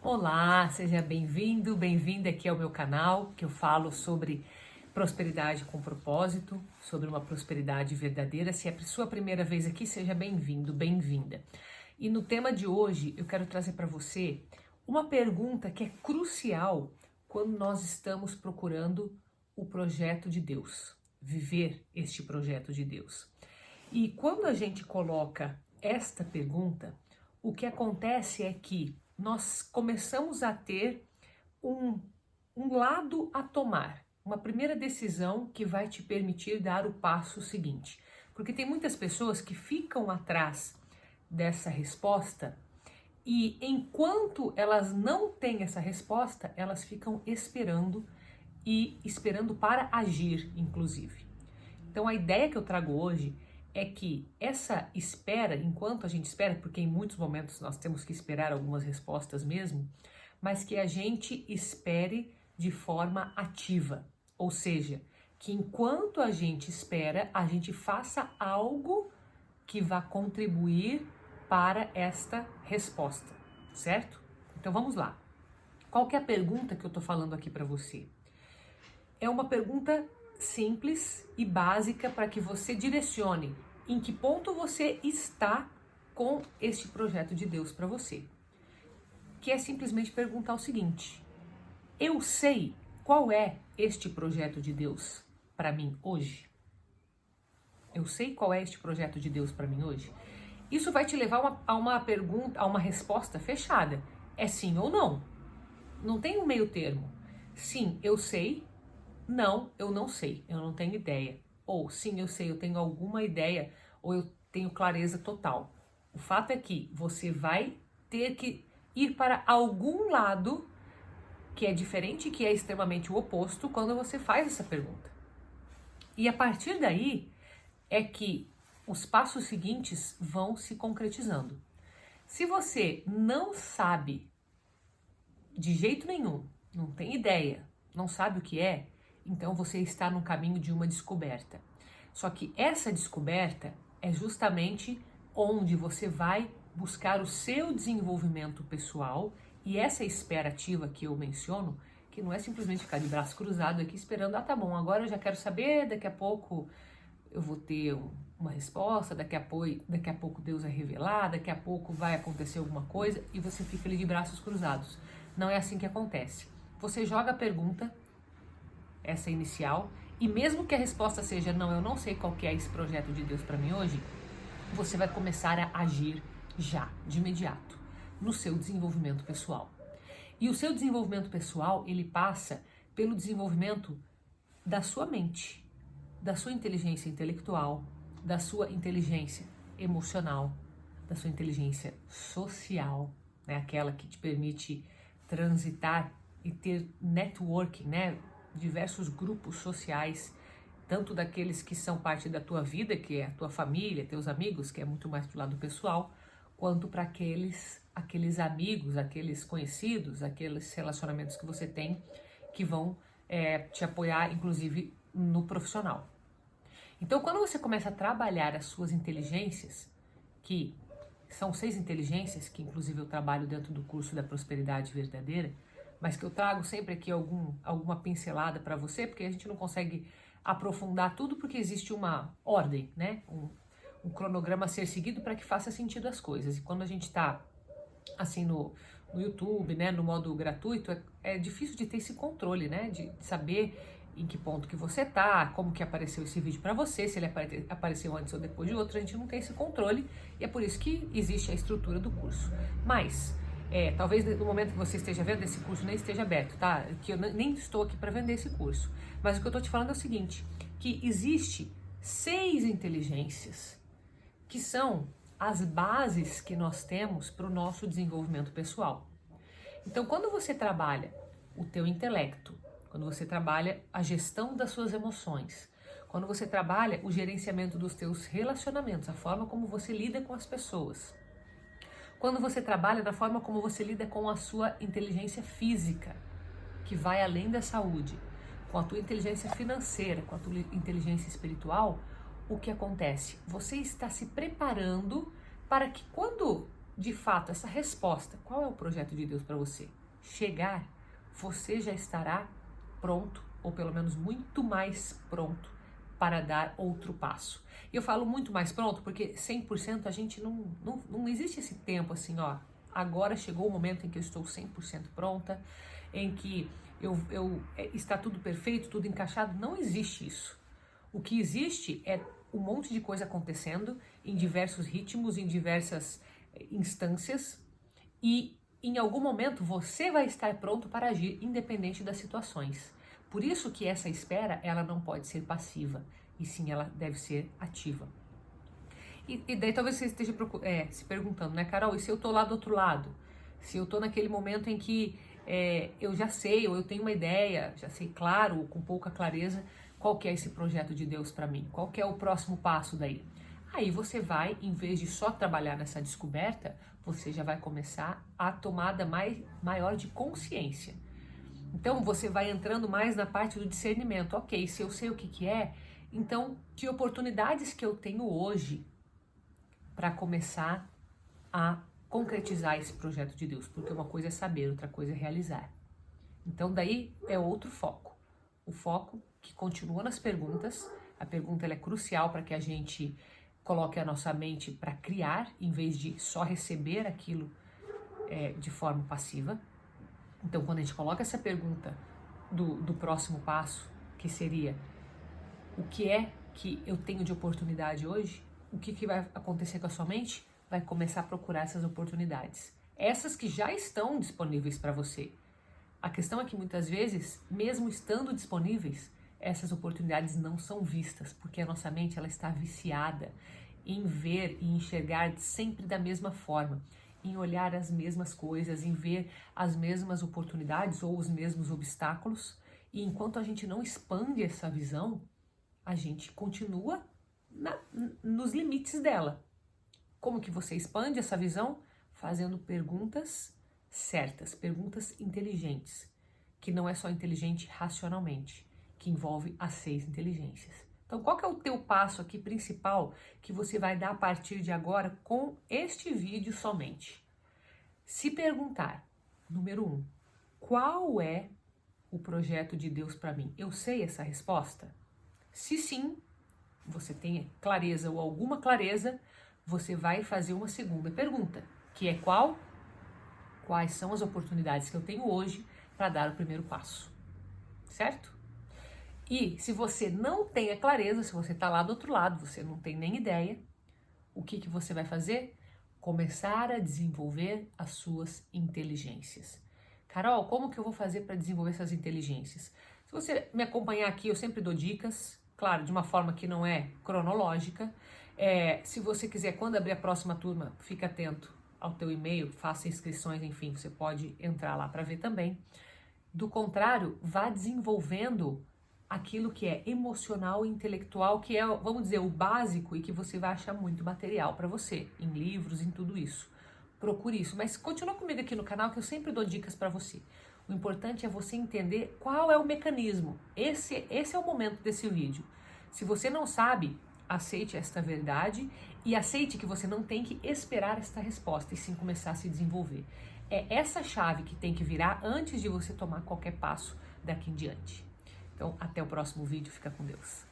Olá, seja bem-vindo, bem-vinda aqui ao meu canal, que eu falo sobre prosperidade com propósito, sobre uma prosperidade verdadeira. Se é a sua primeira vez aqui, seja bem-vindo, bem-vinda. E no tema de hoje, eu quero trazer para você uma pergunta que é crucial quando nós estamos procurando o projeto de Deus, viver este projeto de Deus. E quando a gente coloca esta pergunta, o que acontece é que nós começamos a ter um lado a tomar, uma primeira decisão que vai te permitir dar o passo seguinte. Porque tem muitas pessoas que ficam atrás dessa resposta e enquanto elas não têm essa resposta, elas ficam esperando e esperando para agir, inclusive. Então a ideia que eu trago hoje é que essa espera, enquanto a gente espera, porque em muitos momentos nós temos que esperar algumas respostas mesmo, mas que a gente espere de forma ativa, ou seja, que enquanto a gente espera, a gente faça algo que vá contribuir para esta resposta, certo? Então vamos lá. Qual que é a pergunta que eu tô falando aqui para você? É uma pergunta simples e básica para que você direcione em que ponto você está com este projeto de Deus para você. Que é simplesmente perguntar o seguinte: eu sei qual é este projeto de Deus para mim hoje? Eu sei qual é este projeto de Deus para mim hoje? Isso vai te levar a uma pergunta, a uma resposta fechada. É sim ou não? Não tem um meio termo. Sim, eu sei. Não, eu não sei, eu não tenho ideia. Ou sim, eu sei, eu tenho alguma ideia, ou eu tenho clareza total. O fato é que você vai ter que ir para algum lado que é diferente, que é extremamente o oposto quando você faz essa pergunta. E a partir daí é que os passos seguintes vão se concretizando. Se você não sabe de jeito nenhum, não tem ideia, não sabe o que é, então você está no caminho de uma descoberta. Só que essa descoberta é justamente onde você vai buscar o seu desenvolvimento pessoal e essa espera ativa que eu menciono, que não é simplesmente ficar de braço cruzado aqui esperando, tá bom, agora eu já quero saber, daqui a pouco eu vou ter uma resposta, daqui a pouco Deus vai revelar, daqui a pouco vai acontecer alguma coisa e você fica ali de braços cruzados. Não é assim que acontece. Você joga a pergunta, essa inicial, e mesmo que a resposta seja não, eu não sei qual que é esse projeto de Deus para mim hoje, você vai começar a agir já, de imediato, no seu desenvolvimento pessoal. E o seu desenvolvimento pessoal, ele passa pelo desenvolvimento da sua mente, da sua inteligência intelectual, da sua inteligência emocional, da sua inteligência social, né? Aquela que te permite transitar e ter networking, né? Diversos grupos sociais, tanto daqueles que são parte da tua vida, que é a tua família, teus amigos, que é muito mais do lado pessoal, quanto para aqueles amigos, aqueles conhecidos, aqueles relacionamentos que você tem que vão te apoiar, inclusive no profissional. Então, quando você começa a trabalhar as suas inteligências, que são 6 inteligências, que inclusive eu trabalho dentro do curso da Prosperidade Verdadeira, mas que eu trago sempre aqui alguma pincelada para você, porque a gente não consegue aprofundar tudo, porque existe uma ordem, né? Um cronograma a ser seguido para que faça sentido as coisas. E quando a gente está assim no YouTube, né, no modo gratuito, é difícil de ter esse controle, né? De saber em que ponto que você tá, como que apareceu esse vídeo para você, se ele apareceu antes ou depois de outro, a gente não tem esse controle e é por isso que existe a estrutura do curso. Mas talvez no momento que você esteja vendo, esse curso nem esteja aberto, tá? Que eu nem estou aqui para vender esse curso. Mas o que eu tô te falando é o seguinte, que existe 6 inteligências que são as bases que nós temos para o nosso desenvolvimento pessoal. Então, quando você trabalha o teu intelecto, quando você trabalha a gestão das suas emoções, quando você trabalha o gerenciamento dos teus relacionamentos, a forma como você lida com as pessoas, quando você trabalha na forma como você lida com a sua inteligência física, que vai além da saúde, com a tua inteligência financeira, com a tua inteligência espiritual, o que acontece? Você está se preparando para que quando de fato, essa resposta, qual é o projeto de Deus para você? Chegar, você já estará pronto, ou pelo menos muito mais pronto, para dar outro passo. E eu falo muito mais pronto porque 100% a gente não existe esse tempo assim, ó, agora chegou o momento em que eu estou 100% pronta, em que está tudo perfeito, tudo encaixado. Não existe isso. O que existe é um monte de coisa acontecendo em diversos ritmos, em diversas instâncias, e em algum momento você vai estar pronto para agir independente das situações. Por isso que essa espera, ela não pode ser passiva, e sim ela deve ser ativa. E daí talvez você esteja se perguntando, né, Carol, e se eu tô lá do outro lado? Se eu tô naquele momento em que eu já sei, ou eu tenho uma ideia, já sei claro, ou com pouca clareza, qual que é esse projeto de Deus para mim? Qual que é o próximo passo daí? Aí você vai, em vez de só trabalhar nessa descoberta, você já vai começar a tomada maior de consciência. Então você vai entrando mais na parte do discernimento. Ok, se eu sei o que é, então que oportunidades que eu tenho hoje para começar a concretizar esse projeto de Deus? Porque uma coisa é saber, outra coisa é realizar. Então daí é outro foco. O foco que continua nas perguntas. A pergunta ela é crucial para que a gente coloque a nossa mente para criar, em vez de só receber aquilo de forma passiva. Então, quando a gente coloca essa pergunta do próximo passo, que seria o que é que eu tenho de oportunidade hoje, o que vai acontecer com a sua mente? Vai começar a procurar essas oportunidades. Essas que já estão disponíveis para você. A questão é que muitas vezes, mesmo estando disponíveis, essas oportunidades não são vistas, porque a nossa mente ela está viciada em ver e enxergar sempre da mesma forma, em olhar as mesmas coisas, em ver as mesmas oportunidades ou os mesmos obstáculos. E enquanto a gente não expande essa visão, a gente continua nos limites dela. Como que você expande essa visão? Fazendo perguntas certas, perguntas inteligentes, que não é só inteligente racionalmente, que envolve as 6 inteligências. Então, qual que é o teu passo aqui principal que você vai dar a partir de agora com este vídeo somente? Se perguntar, número 1, qual é o projeto de Deus para mim? Eu sei essa resposta? Se sim, você tem clareza ou alguma clareza, você vai fazer uma segunda pergunta, que é qual? Quais são as oportunidades que eu tenho hoje para dar o primeiro passo, certo? E se você não tem a clareza, se você está lá do outro lado, você não tem nem ideia, o que você vai fazer? Começar a desenvolver as suas inteligências. Carol, como que eu vou fazer para desenvolver essas inteligências? Se você me acompanhar aqui, eu sempre dou dicas, claro, de uma forma que não é cronológica. Se você quiser, quando abrir a próxima turma, fica atento ao teu e-mail, faça inscrições, enfim, você pode entrar lá para ver também. Do contrário, vá desenvolvendo aquilo que é emocional e intelectual, que é, vamos dizer, o básico e que você vai achar muito material para você, em livros, em tudo isso. Procure isso, mas continua comigo aqui no canal que eu sempre dou dicas para você. O importante é você entender qual é o mecanismo. Esse é o momento desse vídeo. Se você não sabe, aceite esta verdade e aceite que você não tem que esperar esta resposta e sim começar a se desenvolver. É essa chave que tem que virar antes de você tomar qualquer passo daqui em diante. Então, até o próximo vídeo. Fica com Deus.